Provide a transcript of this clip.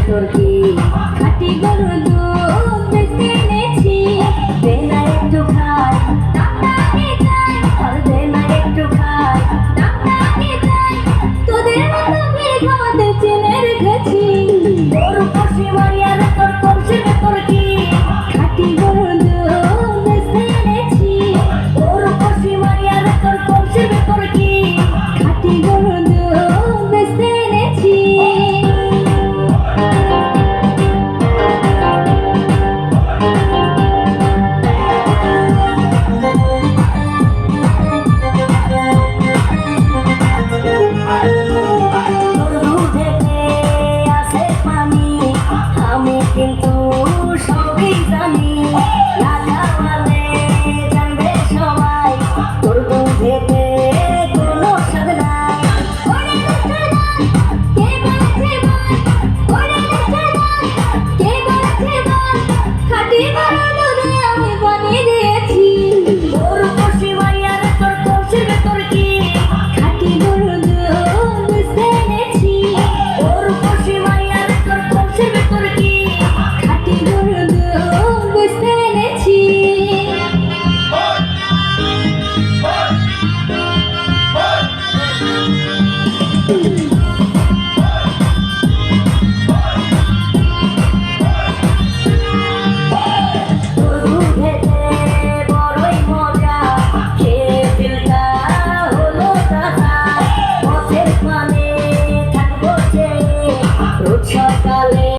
তোর কি খাটি গরুর দুধ বেশি এনেছি দে না একটু খাই দামটা কে চাই আর দে না একটু খাই দামটা কে চাই তোদের মতো ভিড় খাওয়াতে চেনে রেখেছি গরু কষি মারিয়ার তোর কষি তোর কি খাটি গরুর দুধ বেশি এনেছি গরু কষি মারিয়ার তোর কষি তোর কি খাটি গরুর দুধ বেশি এনেছি কিন্তু সবই জানি না জানলে জানবে সবাই তোর দুধেতে কোনো স্বাদ নাই কে বলেছে বল কে বলেছে বল খাঁটি গরুর দুধে আমি বানিয়ে দিয়েছি গরু কষি মাইয়ার তোর কষি তোর কি খাঁটি গরুর দুধ বেশি এনেছি গরু কষি মাইয়ার তোর কষি তোর কি খাঁটি গরুর দুধ বেশি এনেছি তোর দুধেতে